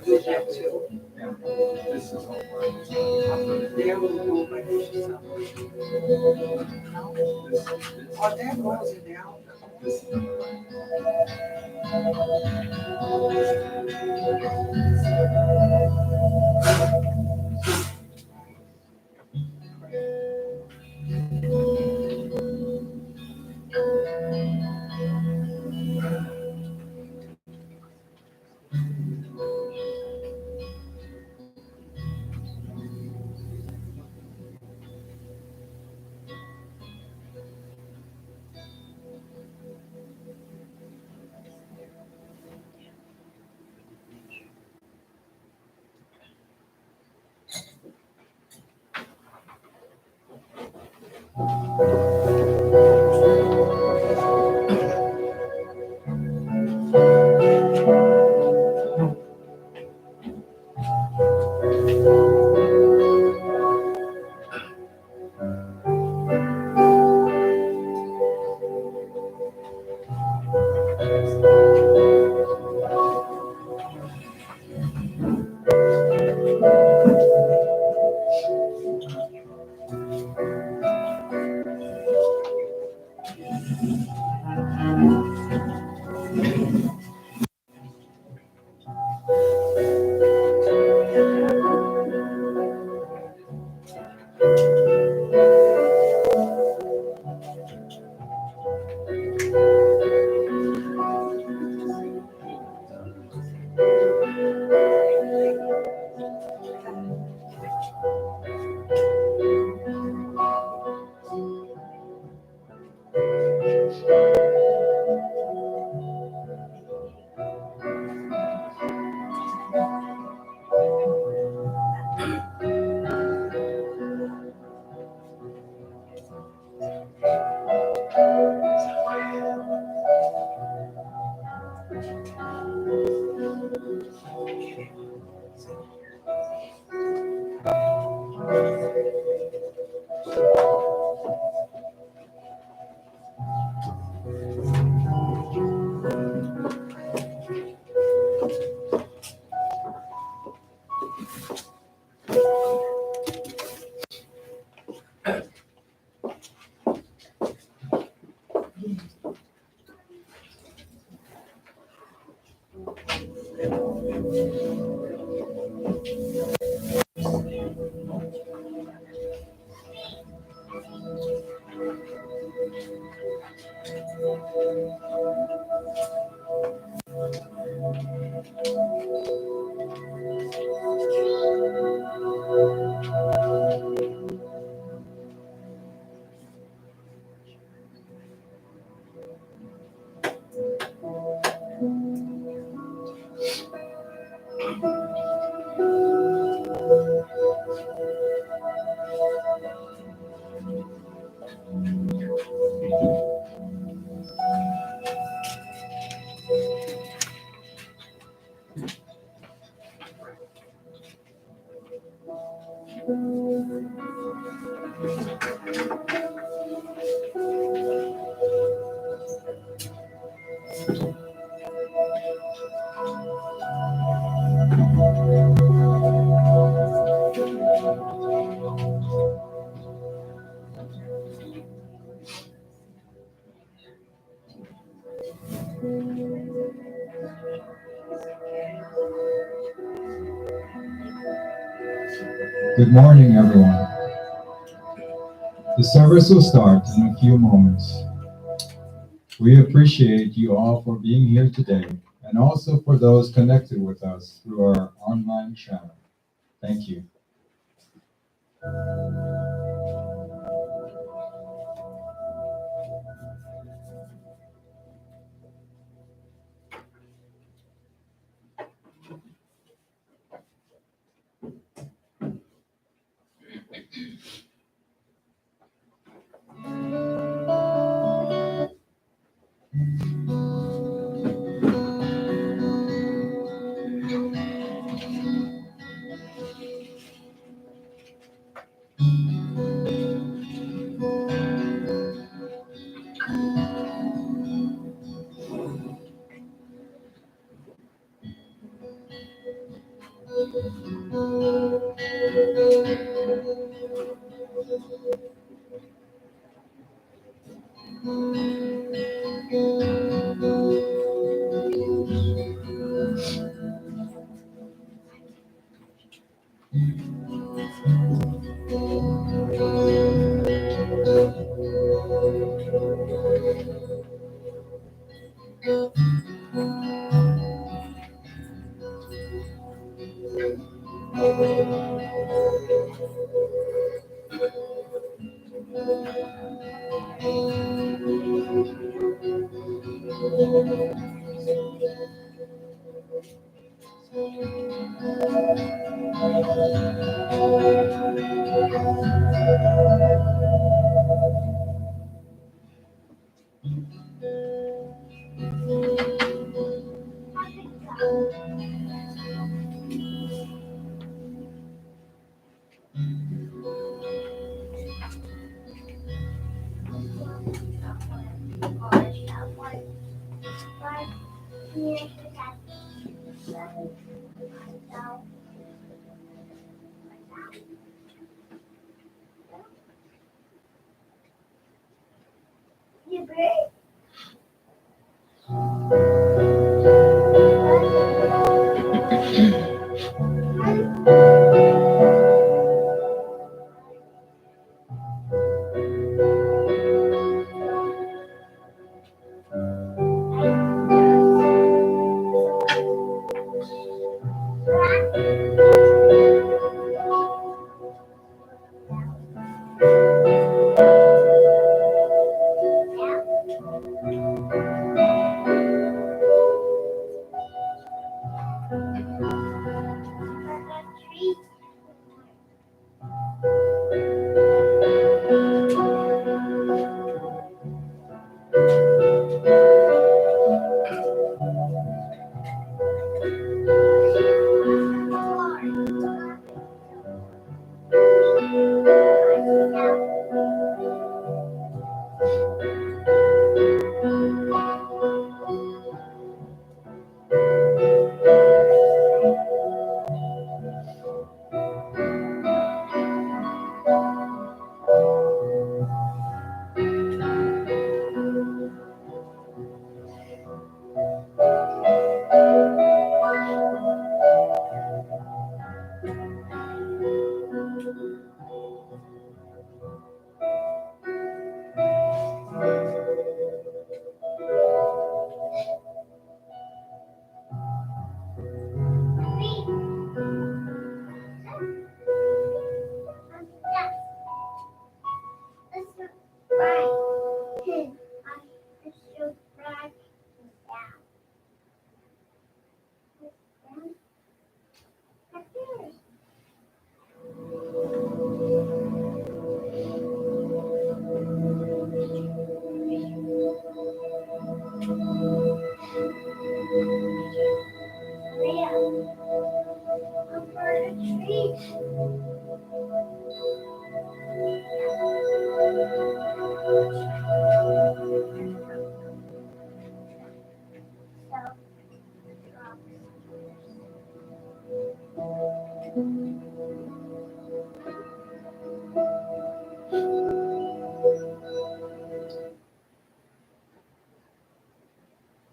do that too. Yeah. This is all mine. There we go, but this is oh, that goes in now. This is number one. Good morning, everyone. The service will start in a few moments. We appreciate you all for being here today and also for those connected with us through our online channel. Thank you.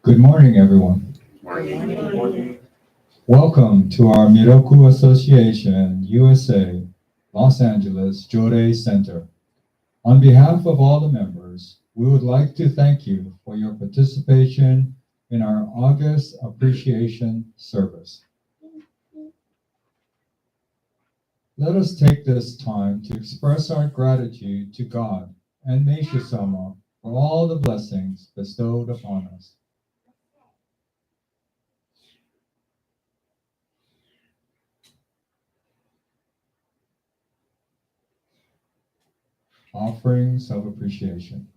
Good morning, everyone. Welcome to our Miroku Association USA Los Angeles Jode Center. On behalf of all the members, we would like to thank you for your participation in our August Appreciation Service. Let us take this time to express our gratitude to God and Meishu-sama for all the blessings bestowed upon us. Offerings of appreciation.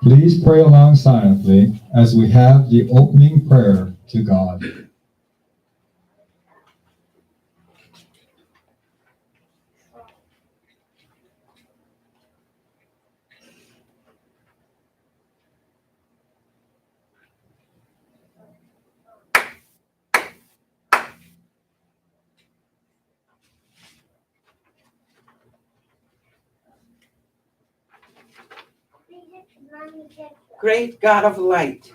Please pray along silently as we have the opening prayer to God. Great God of light,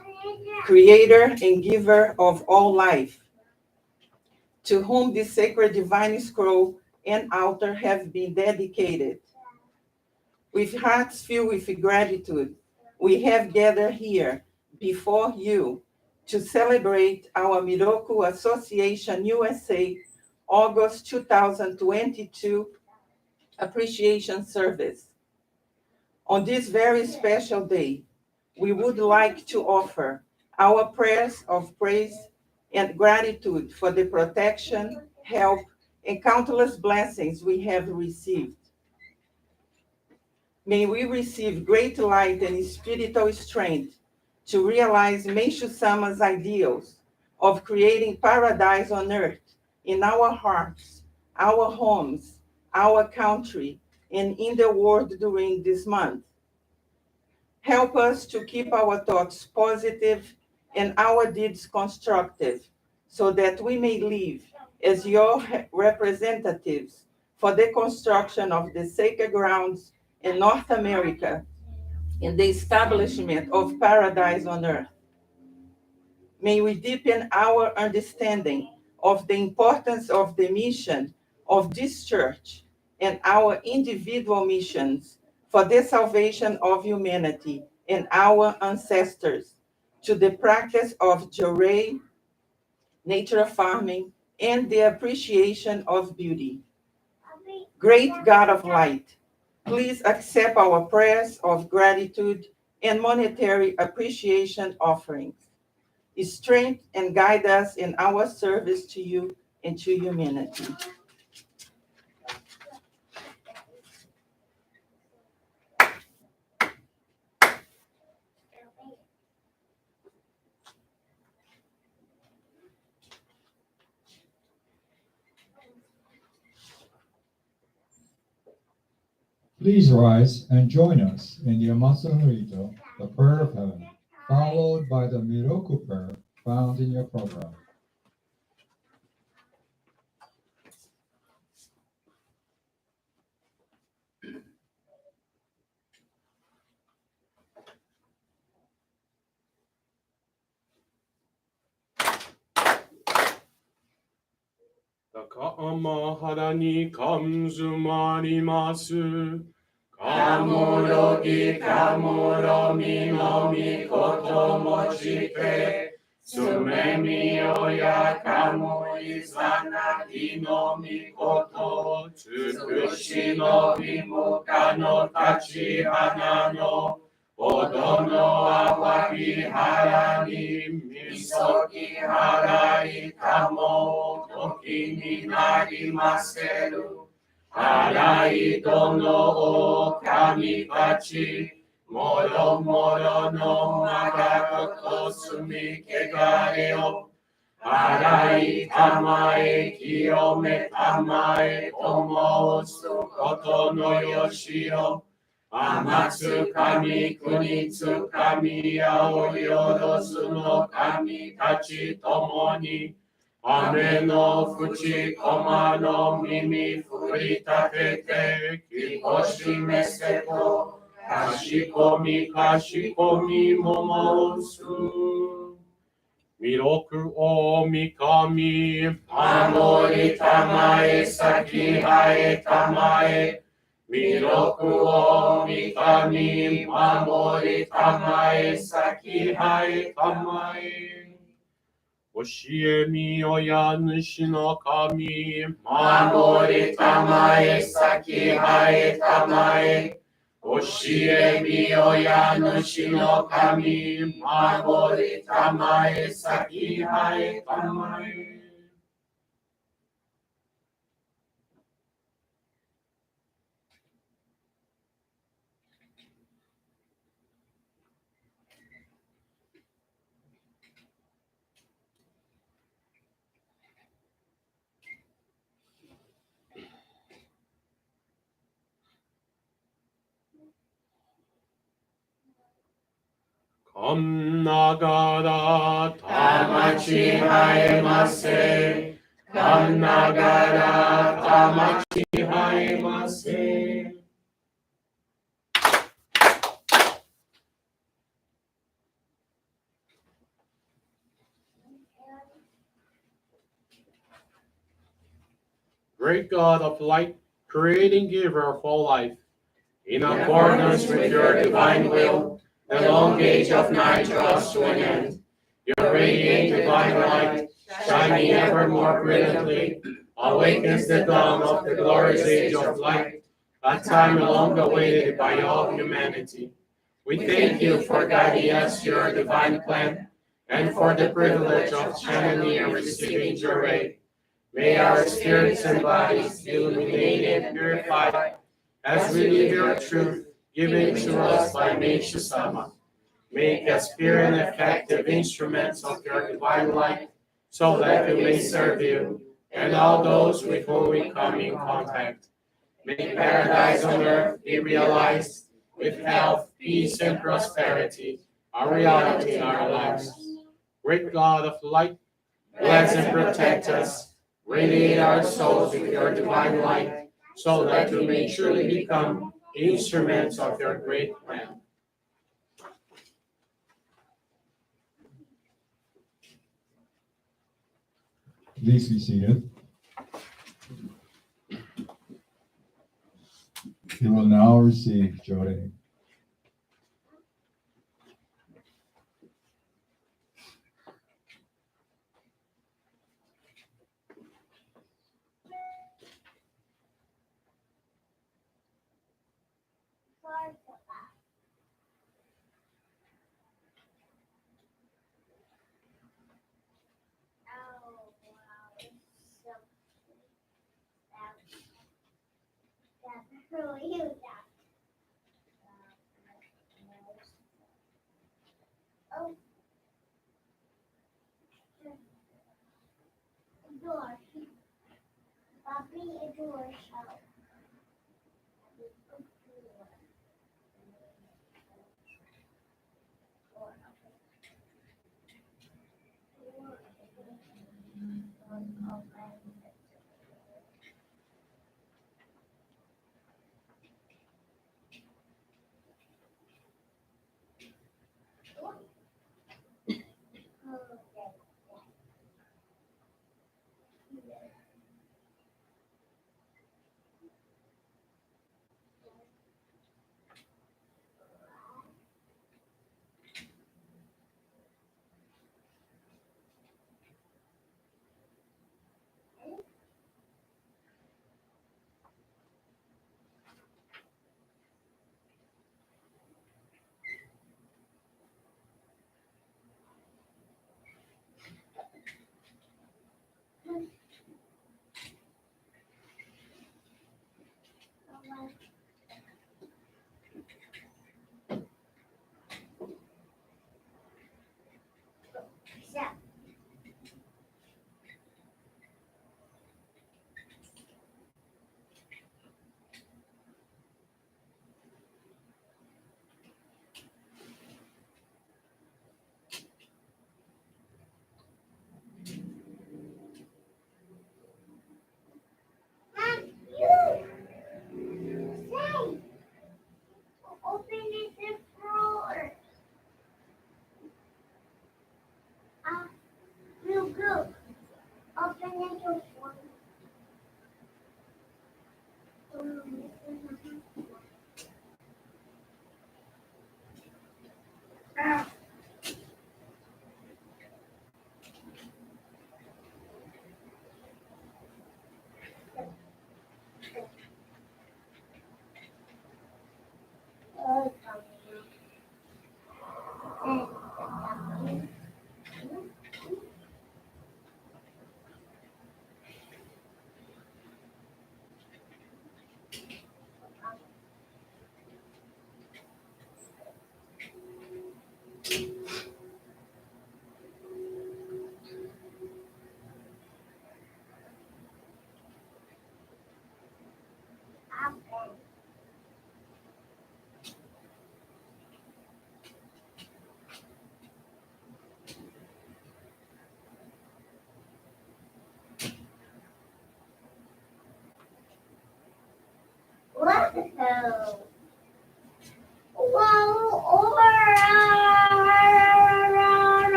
creator and giver of all life, to whom this sacred divine scroll and altar have been dedicated. With hearts filled with gratitude, we have gathered here before you to celebrate our Miroku Association USA August 2022 appreciation service. On this very special day, we would like to offer our prayers of praise and gratitude for the protection, help, and countless blessings we have received. May we receive great light and spiritual strength to realize Meishu Sama's ideals of creating paradise on earth in our hearts, our homes, our country, and in the world during this month. Help us to keep our thoughts positive and our deeds constructive, so that we may live as your representatives for the construction of the sacred grounds in North America and the establishment of paradise on earth. May we deepen our understanding of the importance of the mission of this church and our individual missions for the salvation of humanity and our ancestors, to the practice of Jorei, nature farming, and the appreciation of beauty. Great God of light, please accept our prayers of gratitude and monetary appreciation offerings. Strength and guide us in our service to you and to humanity. Please rise and join us in the Amasan Rito, the prayer of heaven, followed by the Miroku prayer found in your program. 高ま肌に感づまります。かもろぎかもろみのみこともちて、すめみよやかもいざなぎのみこと、つくしのびもかの立ち花の、おどのあわびはらにみそぎはらいかもときになりませる。払いどのおかみたち、もろもろのまがことすみけがれを、払いたまえ、清めたまえ、と申すことのよしよ。天つかみ、国つかみ、やおよろずの神たちともに、雨の淵駒の耳振り立てて、きこしめせと、かしこみかしこみも申す。弥勒おみかみ、守りたまえ、先生えたまえ、弥勒おみかみ、守りたまえ、先生えたまえ。教えみ親主の神、守りたまえ、先生えたまえ。教えみ親主の神、守りたまえ、先生えたまえ。かんながらたまちはえませ。かんながらたまちはえませ。Great God of light, creating giver of all life, in accordance with your divine will, the long age of night draws to an end. Your radiant divine light, shining ever more brilliantly, awakens the dawn of the glorious age of light, a time long awaited by all humanity. We thank you for guiding us to your divine plan, and for the privilege of channeling and receiving your ray. May our spirits and bodies be illuminated and purified as we live your truth given to us by Meishu Sama. Make us pure and effective instruments of your divine light, so that we may serve you and all those with whom we come in contact. May paradise on earth be realized with health, peace, and prosperity, a reality in our lives. Great God of light, bless and protect us. Radiate our souls with your divine light, so that we may truly become instruments of your great plan. Please be seated. You will now receive Jorei.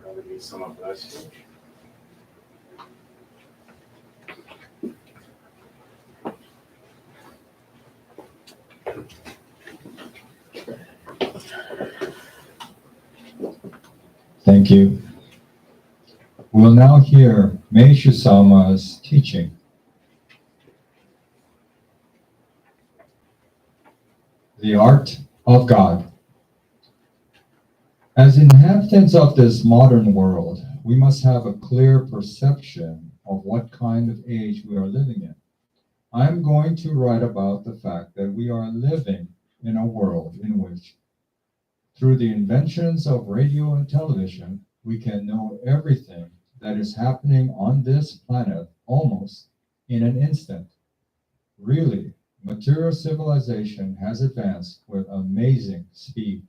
Brother, may someone bless you. Thank you. We will now hear Meishu Sama's teaching. The Art of God. As inhabitants of this modern world, we must have a clear perception of what kind of age we are living in. I'm going to write about the fact that we are living in a world in which, through the inventions of radio and television, we can know everything that is happening on this planet almost in an instant. Really, material civilization has advanced with amazing speed.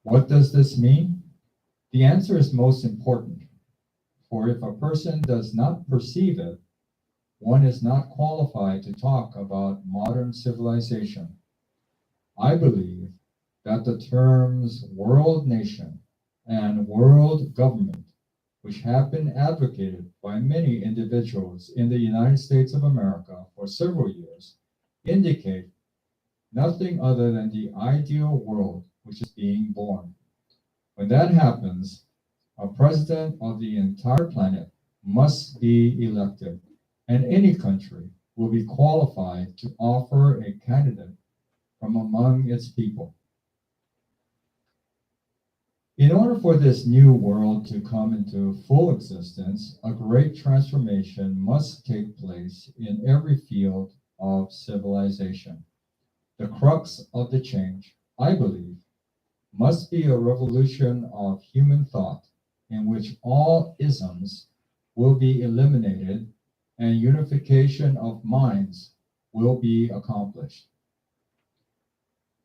What does this mean? The answer is most important, for if a person does not perceive it, one is not qualified to talk about modern civilization. I believe that the terms world nation and world government, which have been advocated by many individuals in the United States of America for several years, indicate nothing other than the ideal world which is being born. When that happens, a president of the entire planet must be elected, and any country will be qualified to offer a candidate from among its people. In order for this new world to come into full existence, a great transformation must take place in every field of civilization. The crux of the change, I believe, must be a revolution of human thought in which all isms will be eliminated and unification of minds will be accomplished.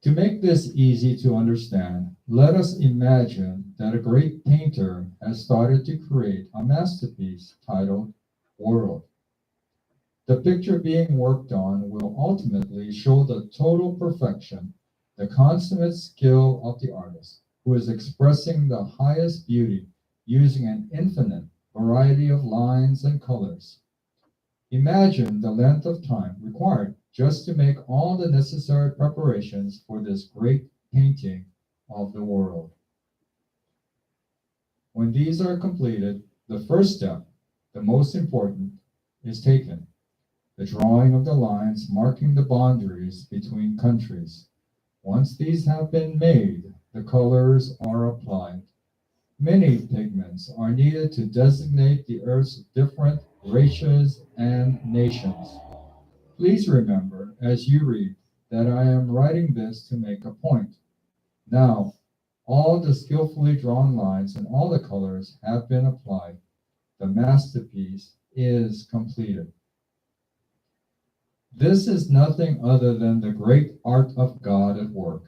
To make this easy to understand, let us imagine that a great painter has started to create a masterpiece titled World. The picture being worked on will ultimately show the total perfection, the consummate skill of the artist, who is expressing the highest beauty using an infinite variety of lines and colors. Imagine the length of time required just to make all the necessary preparations for this great painting of the world. When these are completed, the first step, the most important, is taken: the drawing of the lines marking the boundaries between countries. Once these have been made, the colors are applied. Many pigments are needed to designate the Earth's different races and nations. Please remember as you read that I am writing this to make a point. Now, All the skillfully drawn lines and all the colors have been applied. The masterpiece is completed. This is nothing other than the great art of God at work.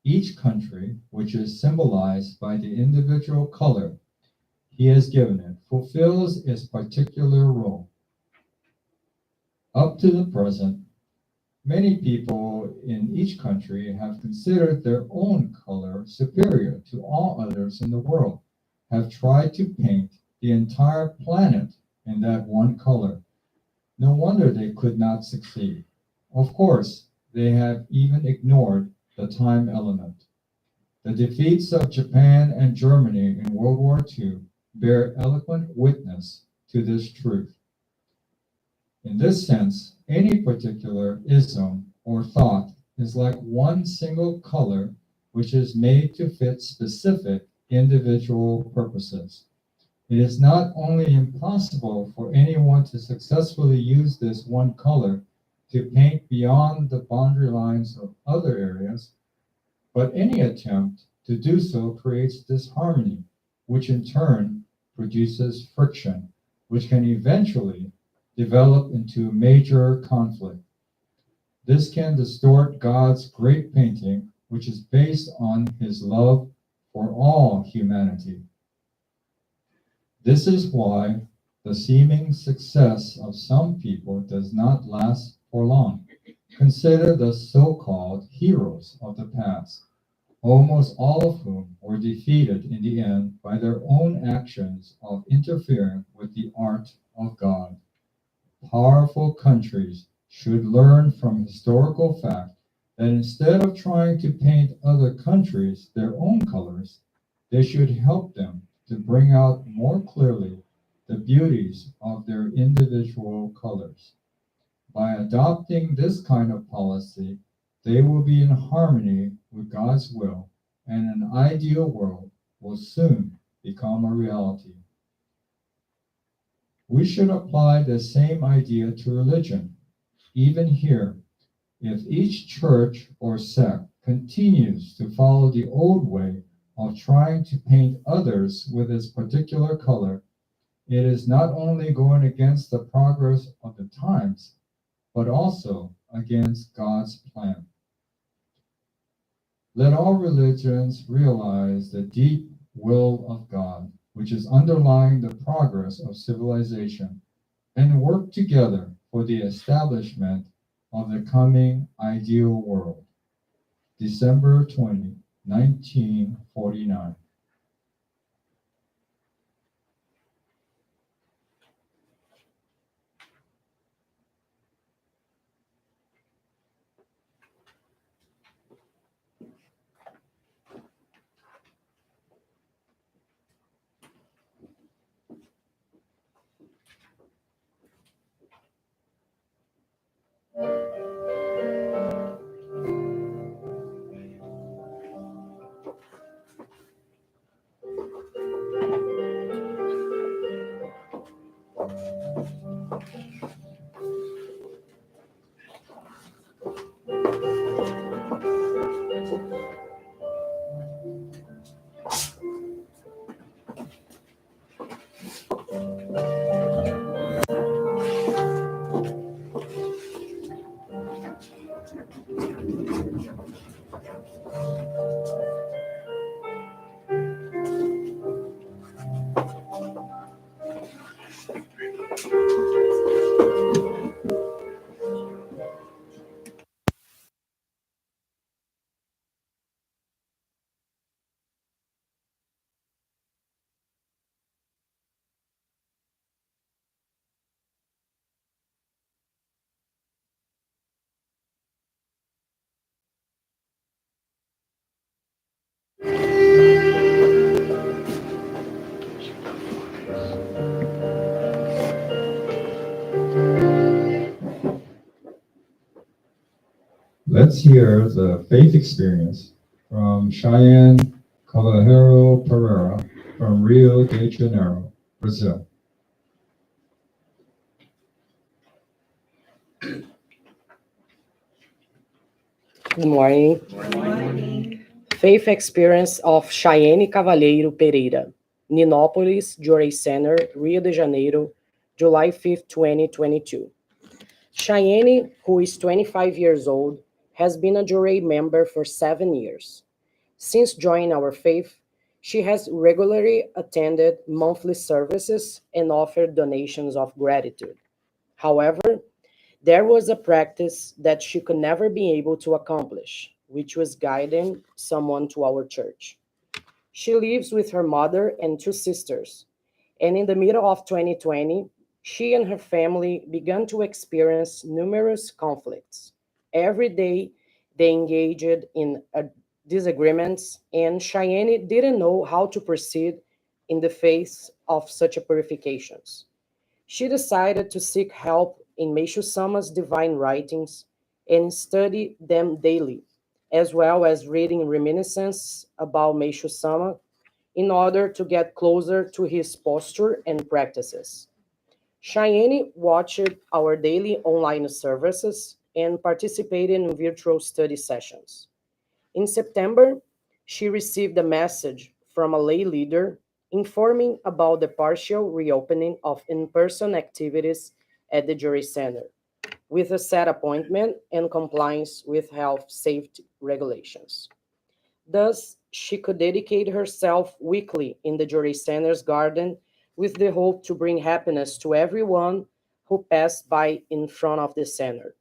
Each country, which is symbolized by the individual color He has given it, fulfills its particular role. Up to the present, many people in each country have considered their own color superior to all others in the world, have tried to paint the entire planet in that one color. No wonder they could not succeed. Of course, they have even ignored the time element. The defeats of Japan and Germany in World War II bear eloquent witness to this truth. In this sense, any particular ism or thought is like one single color which is made to fit specific individual purposes. It is not only impossible for anyone to successfully use this one color to paint beyond the boundary lines of other areas, but any attempt to do so creates disharmony, which in turn produces friction, which can eventually develop into major conflict. This can distort God's great painting, which is based on his love for all humanity. This is why the seeming success of some people does not last for long. Consider the so-called heroes of the past, almost all of whom were defeated in the end by their own actions of interfering with the art of God. Powerful countries should learn from historical fact that instead of trying to paint other countries their own colors, they should help them to bring out more clearly the beauties of their individual colors. By adopting this kind of policy, they will be in harmony with God's will, and an ideal world will soon become a reality. We should apply the same idea to religion. Even here, if each church or sect continues to follow the old way of trying to paint others with its particular color, it is not only going against the progress of the times, but also against God's plan. Let all religions realize the deep will of God, which is underlying the progress of civilization, and work together for the establishment of the coming ideal world. December 20, 1949. Let's hear the faith experience from Cheyenne Caballero Pereira from Rio de Janeiro, Brazil. Good morning. Good morning. Faith experience of Chayenne Cavalheiro Pereira, Ninópolis, Juray Center, Rio de Janeiro, July 5th, 2022. Chayenne, who is 25 years old, has been a Juray member for 7 years. Since joining our faith, she has regularly attended monthly services and offered donations of gratitude. However, there was a practice that she could never be able to accomplish, which was guiding someone to our church. She lives with her mother and 2 sisters, and in the middle of 2020, she and her family began to experience numerous conflicts. Every day, they engaged in disagreements, and Cheyenne didn't know how to proceed in the face of such purifications. She decided to seek help in Meishu Sama's divine writings and study them daily, as well as reading reminiscences about Meishu Sama in order to get closer to his posture and practices. Cheyenne watched our daily online services and participated in virtual study sessions. In September, she received a message from a lay leader informing about the partial reopening of in-person activities at the Jury Center, with a set appointment and compliance with health safety regulations. Thus, she could dedicate herself weekly in the Jury Center's garden with the hope to bring happiness to everyone who passed by in front of the center.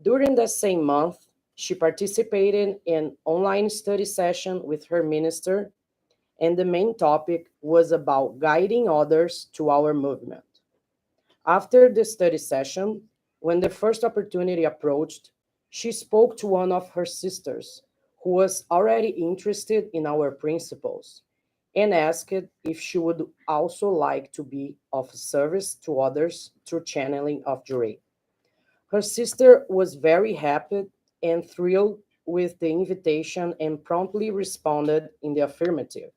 During that same month, she participated in online study session with her minister, and the main topic was about guiding others to our movement. After the study session, when the first opportunity approached, she spoke to one of her sisters who was already interested in our principles and asked if she would also like to be of service to others through channeling of Jure. Her sister was very happy and thrilled with the invitation and promptly responded in the affirmative.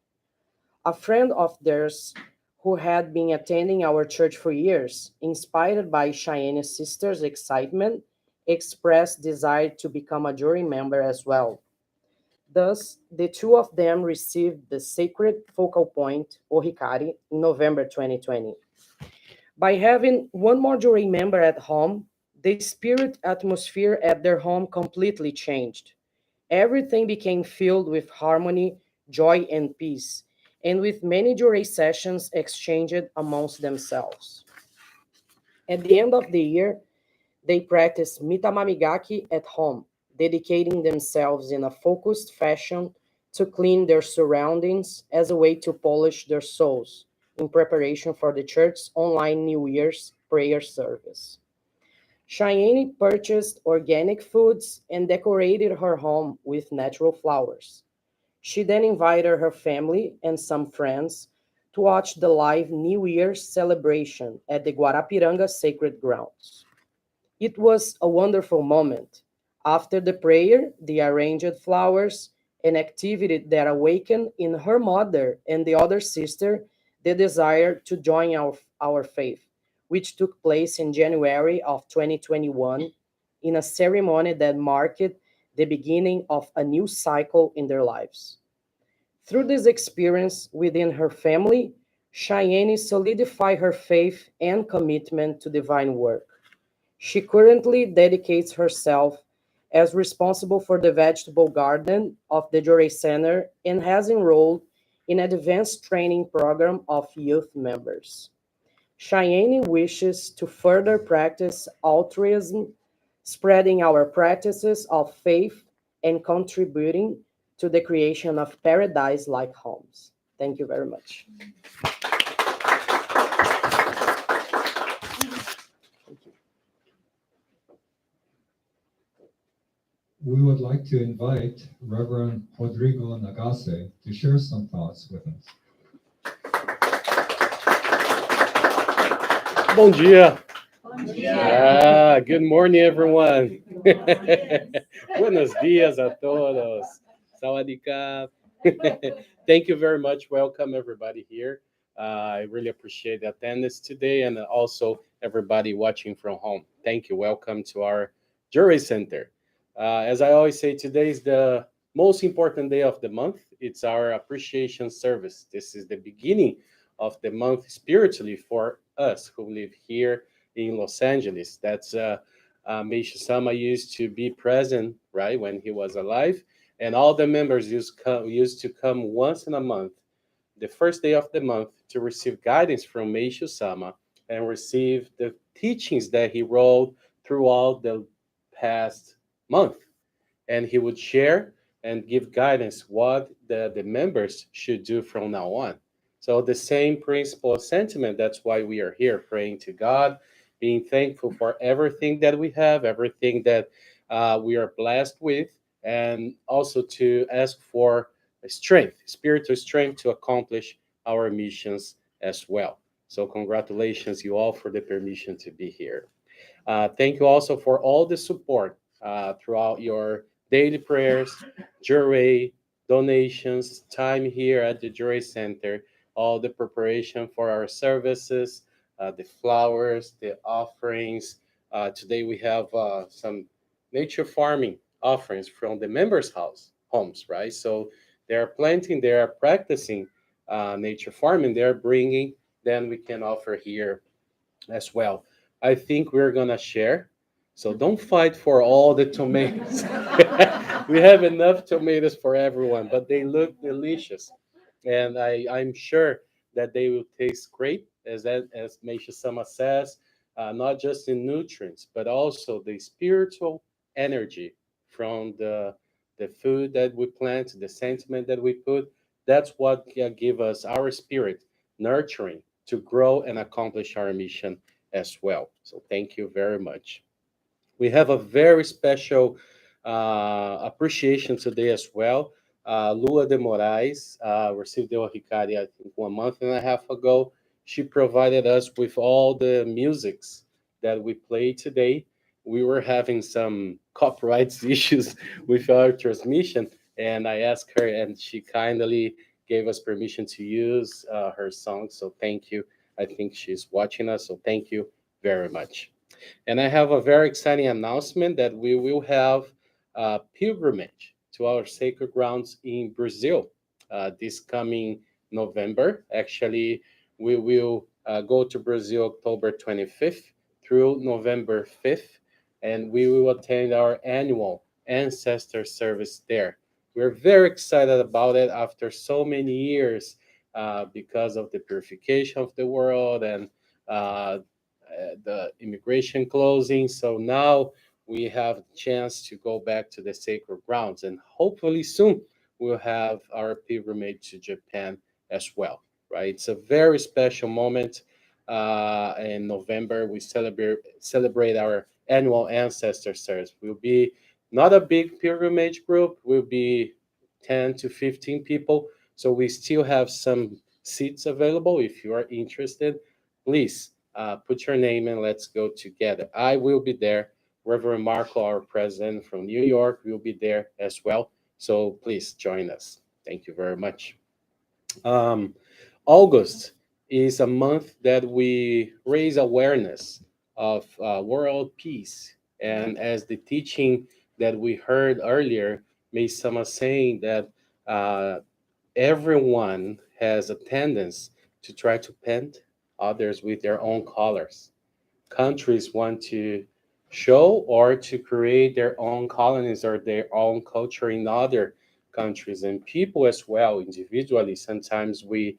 A friend of theirs who had been attending our church for years, inspired by Cheyenne's sister's excitement, expressed desire to become a jury member as well. Thus, the two of them received the sacred focal point, Ohikari, in November 2020. By having one more jury member at home, the spirit atmosphere at their home completely changed. Everything became filled with harmony, joy, and peace, and with many jury sessions exchanged amongst themselves. At the end of the year, they practiced mitamamigaki at home, dedicating themselves in a focused fashion to clean their surroundings as a way to polish their souls in preparation for the church's online New Year's prayer service. Cheyenne purchased organic foods and decorated her home with natural flowers. She then invited her family and some friends to watch the live New Year's celebration at the Guarapiranga Sacred Grounds. It was a wonderful moment. After the prayer, the arranged flowers, an activity that awakened in her mother and the other sister the desire to join our faith, which took place in January of 2021 in a ceremony that marked the beginning of a new cycle in their lives. Through this experience within her family, Cheyenne solidified her faith and commitment to divine work. She currently dedicates herself as responsible for the vegetable garden of the Jore Center and has enrolled in an advanced training program of youth members. Cheyenne wishes to further practice altruism, spreading our practices of faith and contributing to the creation of paradise-like homes. Thank you very much. We would like to invite Reverend Rodrigo Nagase to share some thoughts with us. Bom dia. Bom dia. Good morning, everyone. Buenos dias a todos. Sawadee. Thank you very much. Welcome, everybody here. I really appreciate the attendance today and also everybody watching from home. Thank you. Welcome to our Jury Center. As I always say, today is the most important day of the month. It's our appreciation service. This is the beginning of the month spiritually for us who live here in Los Angeles. That's Meishu Sama used to be present, right, when he was alive, and all the members used to come once in a month, the first day of the month, to receive guidance from Meishu Sama and receive the teachings that he wrote throughout the past month. And he would share and give guidance what the members should do from now on. So the same principle of sentiment, that's why we are here praying to God, being thankful for everything that we have, everything that we are blessed with, and also to ask for strength, spiritual strength to accomplish our missions as well. So congratulations you all for the permission to be here. Thank you also for all the support throughout your daily prayers, jury, donations, time here at the Jury Center, all the preparation for our services, the flowers, the offerings. Today we have some nature farming offerings from the members' homes, right? So they're planting, they're practicing nature farming, they're bringing, then we can offer here as well. I think we're gonna share. So don't fight for all the tomatoes. We have enough tomatoes for everyone, but they look delicious, and I'm sure that they will taste great, as Meisha Sama says, not just in nutrients, but also the spiritual energy from the food that we plant, the sentiment that we put. That's what can give us our spirit nurturing to grow and accomplish our mission as well. So thank you very much. We have a very special appreciation today as well. Lua de Moraes received the Ohikari, I think, 1.5 months ago. She provided us with all the musics that we played today. We were having some copyright issues with our transmission, and I asked her, and she kindly gave us permission to use her song. So thank you. I think she's watching us, so thank you very much. And I have a very exciting announcement that we will have a pilgrimage to our sacred grounds in Brazil this coming November. Actually, we will go to Brazil October 25th through November 5th, and we will attend our annual ancestor service there. We're very excited about it after so many years because of the purification of the world and the immigration closing. So now we have a chance to go back to the sacred grounds, and hopefully soon we'll have our pilgrimage to Japan as well. Right? It's a very special moment. In November, we celebrate our annual ancestor service. We'll be not a big pilgrimage group. We'll be 10 to 15 people. So we still have some seats available. If you are interested, please put your name and let's go together. I will be there. Reverend Marco, our president from New York, will be there as well. So please join us. Thank you very much. August is a month that we raise awareness of world peace. And as the teaching that we heard earlier, May Sama saying that everyone has a tendency to try to paint others with their own colors. Countries want to show or to create their own colonies or their own culture in other countries, and people as well individually. Sometimes we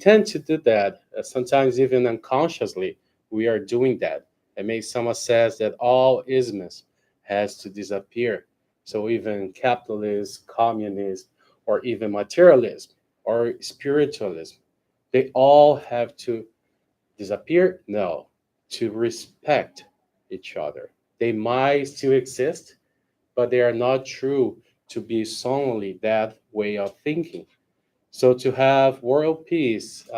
tend to do that. Sometimes even unconsciously we are doing that. And maybe someone says that all isms has to disappear. So even capitalism, communism, or even materialism or spiritualism, they all have to disappear? No, to respect each other. They might still exist, but they are not true to be solely that way of thinking. So to have world peace,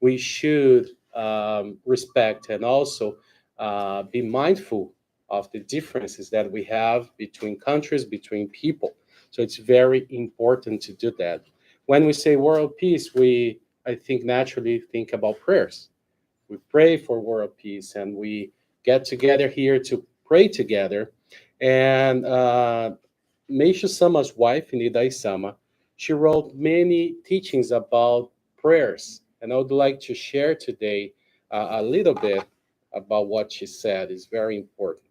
we should respect and also be mindful of the differences that we have between countries, between people. So it's very important to do that. When we say world peace, we, I think, naturally think about prayers. We pray for world peace and we get together here to pray together. And Meishu Sama's wife, Nidai Sama, she wrote many teachings about prayers. And I would like to share today a little bit about what she said. It's very important.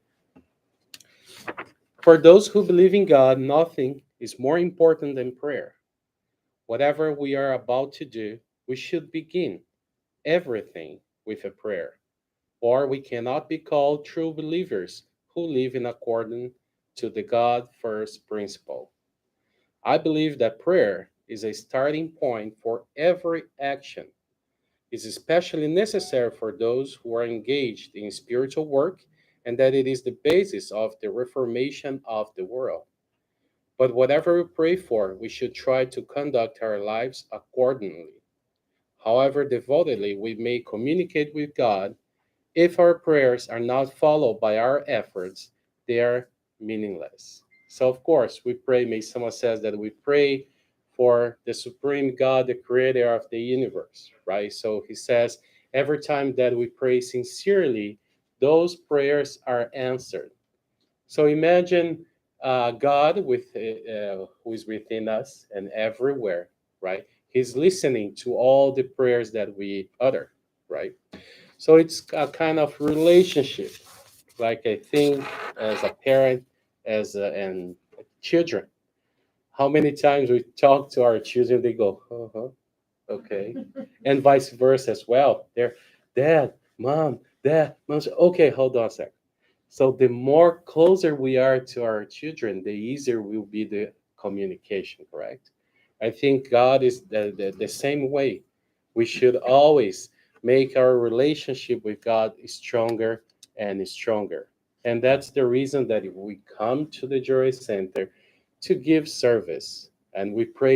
For those who believe in God, nothing is more important than prayer. Whatever we are about to do, we should begin everything with a prayer, or we cannot be called true believers who live in accordance to the God first principle. I believe that prayer is a starting point for every action. It's especially necessary for those who are engaged in spiritual work, and that it is the basis of the reformation of the world. But whatever we pray for, we should try to conduct our lives accordingly. However devotedly we may communicate with God, if our prayers are not followed by our efforts, they are meaningless. So, of course, we pray, may someone says that we pray for the supreme God, the creator of the universe, right? So he says every time that we pray sincerely, those prayers are answered. So imagine God who is within us and everywhere, right? He's listening to all the prayers that we utter, right? So it's a kind of relationship, like I think as a parent, and children. How many times we talk to our children, they go, uh-huh, okay, and vice versa as well. They're, Dad, Mom, Dad, Mom. Okay, hold on a sec. So the more closer we are to our children, the easier will be the communication, correct? I think God is the same way. We should always make our relationship with God stronger and stronger. And that's the reason that we come to the Joy Center to give service. And we pray